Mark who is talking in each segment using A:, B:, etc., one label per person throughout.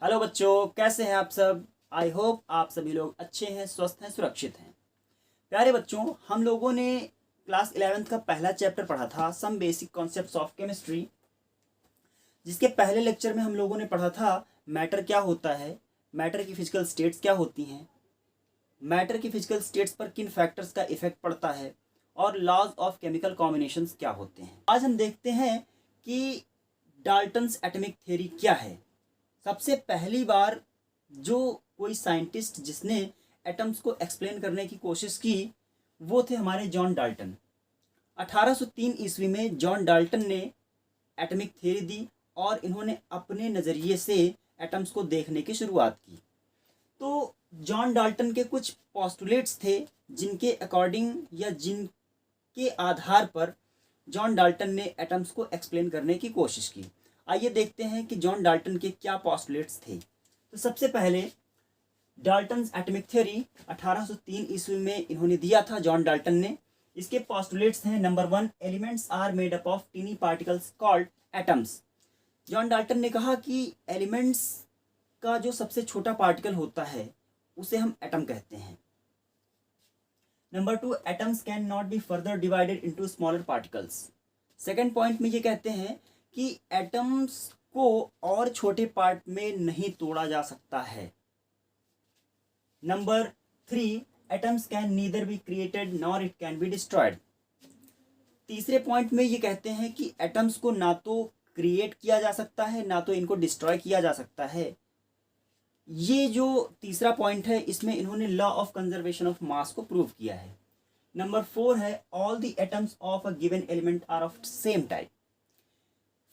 A: Hello बच्चों, कैसे हैं आप सब। आई होप आप सभी लोग अच्छे हैं, स्वस्थ हैं, सुरक्षित हैं। प्यारे बच्चों, हम लोगों ने क्लास 11th का पहला चैप्टर पढ़ा था, some basic concepts of chemistry, जिसके पहले लेक्चर में हम लोगों ने पढ़ा था मैटर क्या होता है, मैटर की फिजिकल स्टेट्स क्या होती हैं, मैटर की फिजिकल स्टेट्स पर किन फैक्टर्स का इफेक्ट पड़ता है और लॉज ऑफ केमिकल कॉम्बिनेशंस क्या होते हैं। आज हम देखते हैं कि डाल्टन्स एटॉमिक थ्योरी क्या है। सबसे पहली बार जो कोई साइंटिस्ट जिसने एटम्स को एक्सप्लेन करने की कोशिश की वो थे हमारे जॉन डाल्टन। 1803 ईस्वी में जॉन डाल्टन ने एटॉमिक थ्योरी दी और इन्होंने अपने नज़रिए से एटम्स को देखने की शुरुआत की। तो जॉन डाल्टन के कुछ पोस्टुलेट्स थे जिनके अकॉर्डिंग या जिनके आधार पर जॉन डाल्टन ने एटम्स को एक्सप्लेन करने की कोशिश की। आइए देखते हैं कि जॉन डाल्टन के क्या पोस्टुलेट्स थे। तो सबसे पहले डाल्टन्स एटॉमिक थ्योरी 1803 ईस्वी में इन्होंने दिया था जॉन डाल्टन ने। इसके पोस्टुलेट्स हैं, number 1, elements are made up of tiny particles called atoms. John Dalton ने कहा कि एलिमेंट्स का जो सबसे छोटा पार्टिकल होता है उसे हम एटम कहते हैं। Number 2, atoms can not be further divided into smaller particles. Second point में ये कहते हैं कि एटम्स को और छोटे पार्ट में नहीं तोड़ा जा सकता है। Number 3, atoms can neither be created nor it can be destroyed. तीसरे पॉइंट में ये कहते हैं कि एटम्स को ना तो क्रिएट किया जा सकता है ना तो इनको डिस्ट्रॉय किया जा सकता है। ये जो तीसरा पॉइंट है इसमें इन्होंने law of conservation of mass को प्रूव किया है। नंबर 4 है all the atoms of a given element are of same type.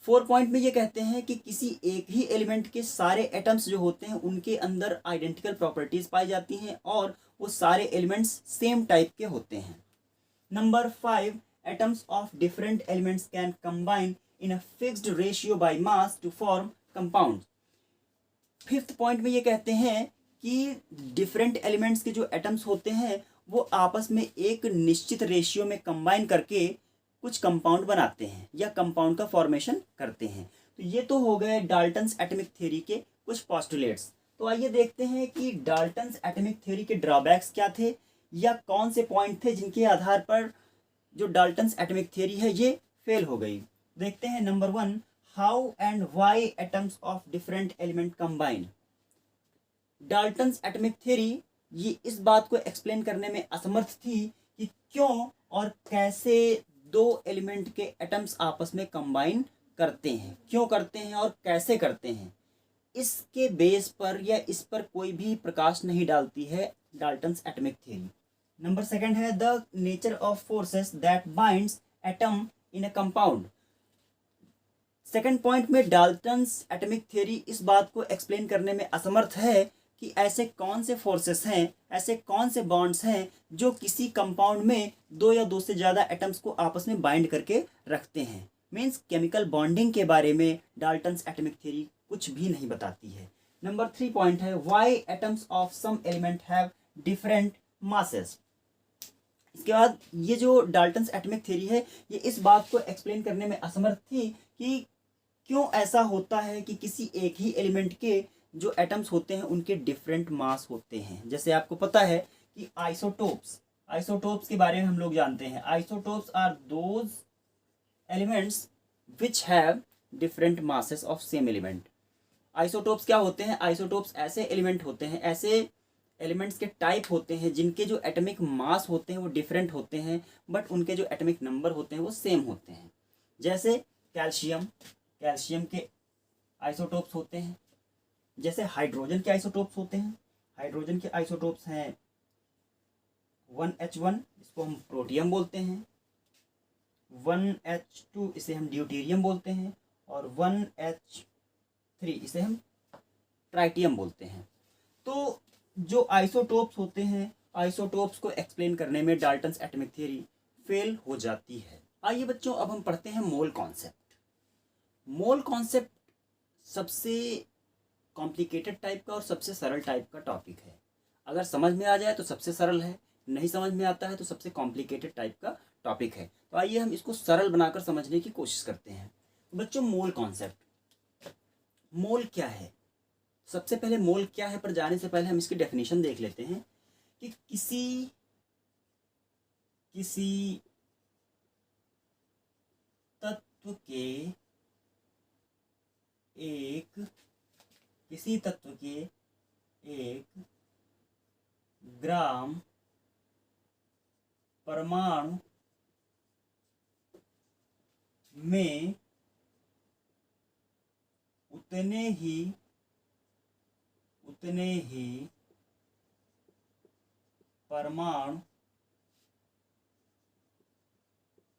A: 4 point में ये कहते हैं कि किसी एक ही एलिमेंट के सारे एटम्स जो होते हैं उनके अंदर आइडेंटिकल प्रॉपर्टीज पाई जाती हैं और वो सारे एलिमेंट्स सेम टाइप के होते हैं। Number 5, atoms of different elements can combine in a fixed ratio by mass to form compound. 5th point में ये कहते हैं कि डिफरेंट एलिमेंट्स के जो एटम्स होते हैं वो आपस में एक निश्चित रेशियो में कंबाइन करके कुछ कंपाउंड बनाते हैं या कंपाउंड का फॉर्मेशन करते हैं। तो ये तो हो गए डाल्टन्स एटॉमिक थ्योरी के कुछ पोस्टुलेट्स। तो आइए देखते हैं कि डाल्टन्स एटॉमिक थ्योरी के ड्रॉबैक्स क्या थे या कौन से पॉइंट थे जिनके आधार पर जो डाल्टन्स एटॉमिक थ्योरी है ये फेल हो गई। देखते हैं। Number 1, how and why atoms of different element combine. Dalton's atomic theory ये इस बात को एक्सप्लेन करने में असमर्थ थी कि क्यों और कैसे दो एलिमेंट के एटम्स आपस में कंबाइन करते हैं, क्यों करते हैं और कैसे करते हैं। इसके बेस पर या इस पर कोई भी प्रकाश नहीं डालती है डाल्टन्स एटॉमिक थ्योरी। नंबर 2 है the nature of forces that binds atom in a compound. Second point में डाल्टन्स एटॉमिक थ्योरी इस बात को एक्सप्लेन करने में असमर्थ है कि ऐसे कौन से फोर्सेस हैं, ऐसे कौन से बॉन्ड्स हैं जो किसी कंपाउंड में दो या दो से ज़्यादा एटम्स को आपस में बाइंड करके रखते हैं। मीन्स केमिकल बॉन्डिंग के बारे में डाल्टन्स एटॉमिक थ्योरी कुछ भी नहीं बताती है। नंबर 3 पॉइंट है why atoms of some element have different masses. इसके बाद ये जो डाल्टन्स एटॉमिक थ्योरी है ये इस बात को एक्सप्लेन करने में असमर्थ थी कि क्यों ऐसा होता है कि किसी एक ही एलिमेंट के जो एटम्स होते हैं उनके डिफरेंट मास होते हैं। जैसे आपको पता है कि आइसोटोप्स के बारे में हम लोग जानते हैं। Isotopes are those elements which have different masses of same element. Isotopes क्या होते हैं? आइसोटोप्स ऐसे एलिमेंट होते हैं, ऐसे एलिमेंट्स के टाइप होते हैं जिनके जो एटॉमिक मास होते हैं वो डिफरेंट होते हैं बट उनके जो एटॉमिक नंबर होते हैं वो सेम होते हैं। जैसे कैल्शियम के आइसोटोप्स होते हैं, जैसे हाइड्रोजन के आइसोटोप्स होते हैं। हाइड्रोजन के आइसोटोप्स हैं 1H1, इसको हम प्रोटियम बोलते हैं, 1H2 इसे हम ड्यूटेरियम बोलते हैं और 1H3 इसे हम ट्राइटियम बोलते हैं। तो जो आइसोटोप्स होते हैं, आइसोटोप्स को एक्सप्लेन करने में डाल्टन्स एटॉमिक थ्योरी फेल हो जाती है। आइए बच्चों, अब हम पढ़ते हैं मोल कॉन्सेप्ट। मोल कॉन्सेप्ट सबसे कॉम्प्लिकेटेड टाइप का और सबसे सरल टाइप का टॉपिक है। अगर समझ में आ जाए तो सबसे सरल है, नहीं समझ में आता है तो सबसे कॉम्प्लिकेटेड टाइप का टॉपिक है। तो आइए हम इसको सरल बनाकर समझने की कोशिश करते हैं। बच्चों, मोल कॉन्सेप्ट, मोल क्या है? सबसे पहले मोल क्या है पर जाने से पहले हम इसकी डेफिनेशन देख लेते हैं कि किसी तत्व के एक ग्राम परमाणु में उतने ही परमाणु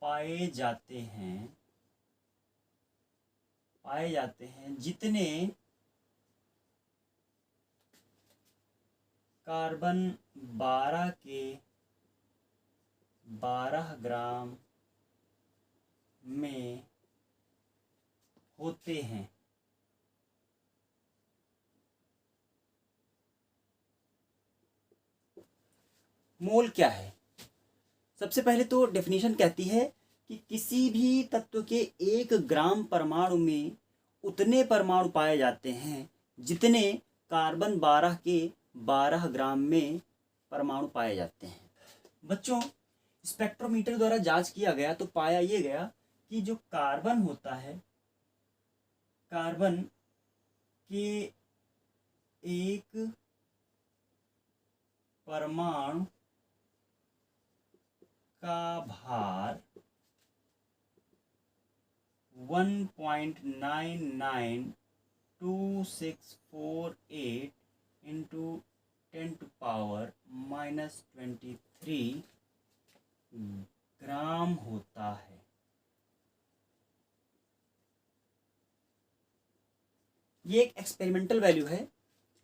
A: पाए जाते हैं जितने कार्बन 12 के 12 ग्राम में होते हैं। मोल क्या है? सबसे पहले तो डेफिनेशन कहती है कि किसी भी तत्व के 1 ग्राम परमाणु में उतने परमाणु पाए जाते हैं जितने कार्बन 12 के 12 ग्राम में परमाणु पाए जाते हैं। बच्चों, स्पेक्ट्रोमीटर द्वारा जांच किया गया तो पाया ये गया कि जो कार्बन होता है, कार्बन के एक परमाणु का भार 1.992648 इंटू 10⁻⁻23 ग्राम होता है। ये एक एक्सपेरिमेंटल वैल्यू है।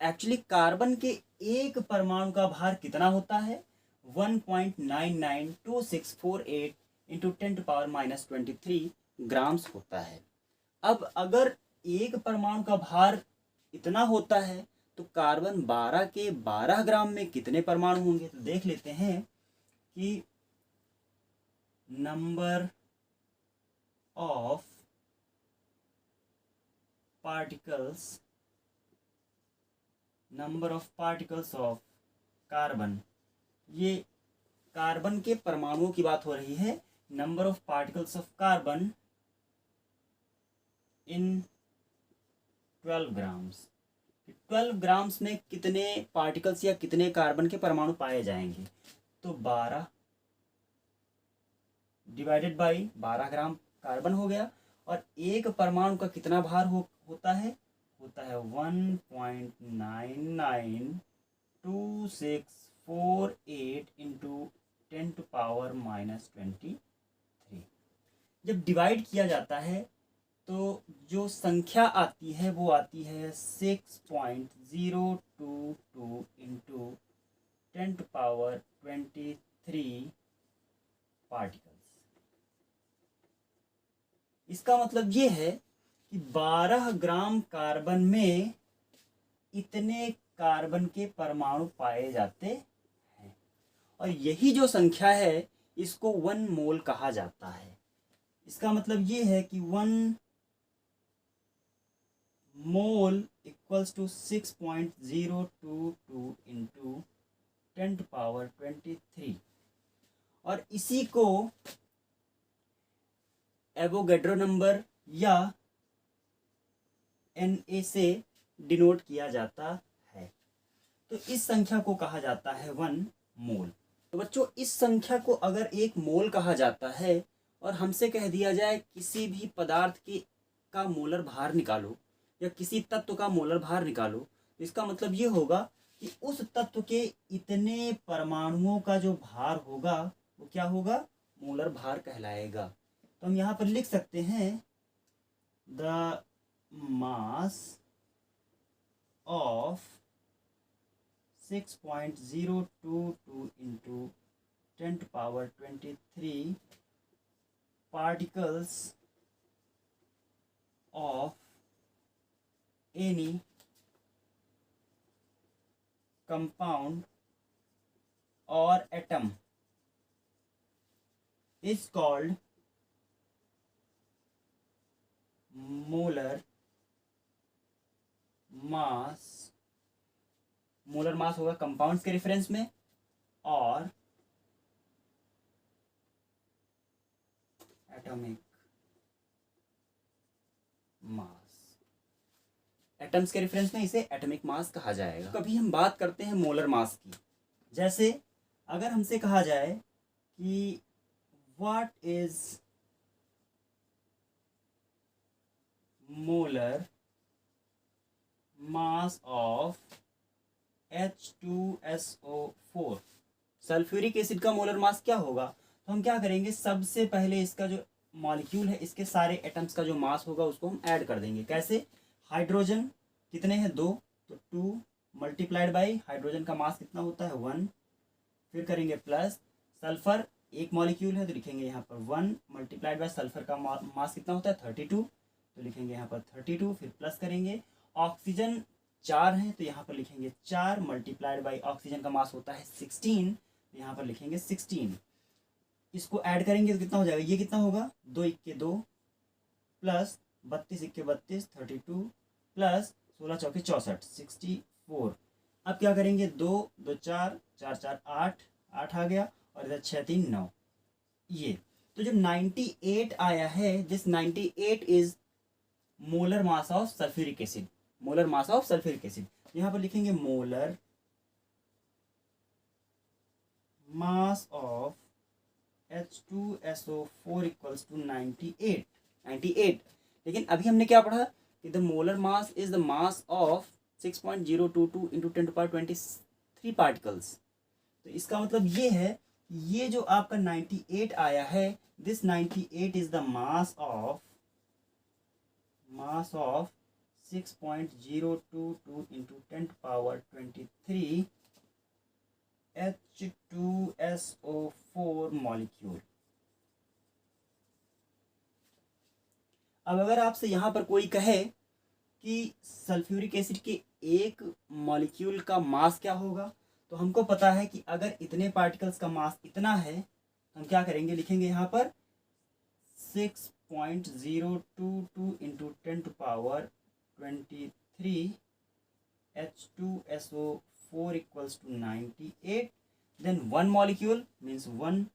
A: एक्चुअली कार्बन के एक परमाणु का भार कितना होता है? 1.992648 इंटू 10⁻⁻23 ग्राम्स होता है। अब अगर एक परमाणु का भार इतना होता है तो कार्बन 12 के 12 ग्राम में कितने परमाणु होंगे? तो देख लेते हैं कि number of particles of carbon, ये कार्बन के परमाणुओं की बात हो रही है। Number of particles of carbon in 12 grams. 12 grams में कितने पार्टिकल्स या कितने कार्बन के परमाणु पाए जाएंगे? तो 12 डिवाइडेड बाई 12 ग्राम कार्बन हो गया। और एक परमाणु का कितना भार होता है 1.992648 इंटू 10⁻⁻23। जब डिवाइड किया जाता है तो जो संख्या आती है वो आती है 6.022 इंटू 10⁻23 पार्टिकल्स। इसका मतलब ये है कि 12 ग्राम कार्बन में इतने कार्बन के परमाणु पाए जाते हैं। और यही जो संख्या है इसको 1 मोल कहा जाता है। इसका मतलब ये है कि 1 मोल इक्वल्स टू 6.022 इंटू 10⁻23। और इसी को एवोगैड्रो नंबर या Na से डिनोट किया जाता है। तो इस संख्या को कहा जाता है 1 मोल। तो बच्चों, इस संख्या को अगर 1 मोल कहा जाता है और हमसे कह दिया जाए किसी भी पदार्थ का मोलर भार निकालो या किसी तत्व का मोलर भार निकालो, तो इसका मतलब ये होगा कि उस तत्व के इतने परमाणुओं का जो भार होगा वो क्या होगा? मोलर भार कहलाएगा। तो हम यहाँ पर लिख सकते हैं the mass of 6.022 into 10⁻23 particles of any compound और atom is called molar mass molar mass होगा कंपाउंड्स के रेफरेंस में, और एटॉमिक मास, एटम्स के रेफरेंस में इसे एटॉमिक मास कहा जाएगा। कभी हम बात करते हैं मोलर मास की, जैसे अगर हमसे कहा जाए कि what is molar mass of H2SO4, sulphuric acid का मोलर मास क्या होगा, तो हम क्या करेंगे, सबसे पहले इसका जो मॉलिक्यूल है इसके सारे एटम्स का जो मास होगा उसको हम ऐड कर देंगे। कैसे, हाइड्रोजन कितने हैं, 2, तो 2 मल्टीप्लाइड बाई हाइड्रोजन का मास कितना होता है, 1, फिर करेंगे प्लस सल्फर, एक मॉलिक्यूल है तो लिखेंगे यहाँ पर 1 मल्टीप्लाइड बाई सल्फर का मास कितना होता है, 32, तो लिखेंगे यहाँ पर 32, फिर प्लस करेंगे ऑक्सीजन 4 है तो यहाँ पर लिखेंगे 4 मल्टीप्लाइड बाई ऑक्सीजन का मास होता है 16, तो यहाँ पर लिखेंगे 16। इसको ऐड करेंगे तो कितना हो जाएगा, ये कितना होगा, 2 1 2 प्लस 32 1 32 32 प्लस 16 चौके 64 64। अब क्या करेंगे, 2 2 4 4 4 8 8 आ गया, और इधर 6 3 9। ये तो जो 98 आया है, this 98 is molar mass of sulphuric acid, molar mass of sulphuric acid. यहाँ पर लिखेंगे molar mass of H2SO4 equals to 98 98। लेकिन अभी हमने क्या पढ़ा कि the molar mass is the mass of 6.022 into 10⁻23 particles. तो इसका मतलब ये है, ये जो आपका 98 आया है, this 98 is the mass of 6.022 into 10⁻23 H2SO4 molecule. अब अगर आपसे यहाँ पर कोई कहे कि सल्फ्यूरिक एसिड के एक मॉलिक्यूल का मास क्या होगा, तो हमको पता है कि अगर इतने पार्टिकल्स का मास इतना है, हम क्या करेंगे, लिखेंगे यहाँ पर 6.022 into 10⁻23 H2SO4 equals to 98. Then one molecule means one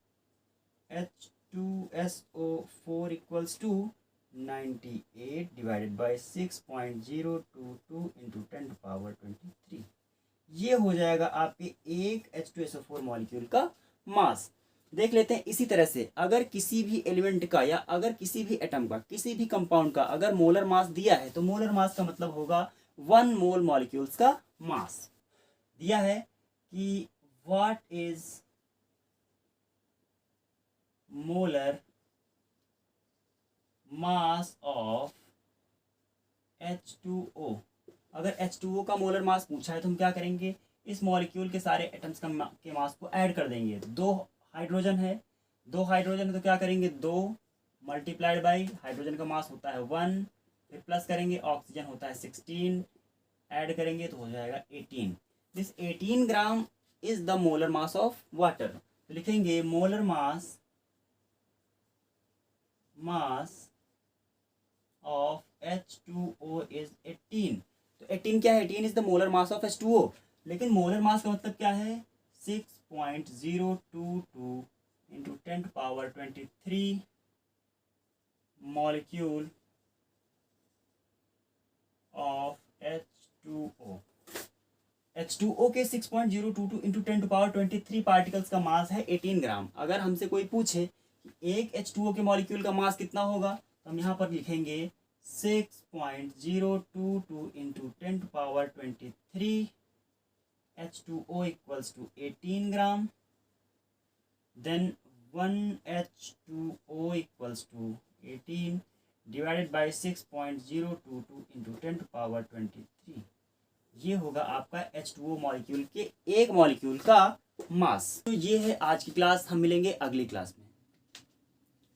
A: H2SO4 equals to 98 divided by 6.022 into 10⁻23। ये हो जाएगा आपके एक H2SO4 मॉलिक्यूल का मास। देख लेते हैं इसी तरह से, अगर किसी भी एलिमेंट का या अगर किसी भी एटम का, किसी भी कंपाउंड का अगर मोलर मास दिया है, तो मोलर मास का मतलब होगा 1 मोल मॉलिक्यूल्स का मास। दिया है कि what is molar mass of H2O। अगर H2O का मोलर मास पूछा है तो हम क्या करेंगे, इस मॉलिक्यूल के सारे एटम्स के मास को ऐड कर देंगे। 2 हाइड्रोजन है, 2 हाइड्रोजन है तो क्या करेंगे, 2 मल्टीप्लाइड बाई हाइड्रोजन का मास होता है 1, फिर प्लस करेंगे ऑक्सीजन होता है 16, ऐड करेंगे तो हो जाएगा 18। This 18 gram is the molar mass of water. तो लिखेंगे molar mass of H2O is 18। तो 18 क्या है, 18 is the molar mass of H2O। लेकिन मोलर मास का मतलब क्या है, 6.022 into 10⁻23 molecule of H2O। H2O के 6.022 इंटू 10⁻23 पार्टिकल्स का मास है 18 ग्राम। अगर हमसे कोई पूछे कि एक H2O के मॉलिक्यूल का मास कितना होगा, तो हम यहाँ पर लिखेंगे 6.022 into 10⁻23 H2O equals to 18 gram. Then 1 H2O equals to 18 divided by 6.022 into 10⁻23। ये होगा आपका H2O मॉलिक्यूल के एक मॉलिक्यूल का मास। तो ये है आज की क्लास, हम मिलेंगे अगली क्लास में।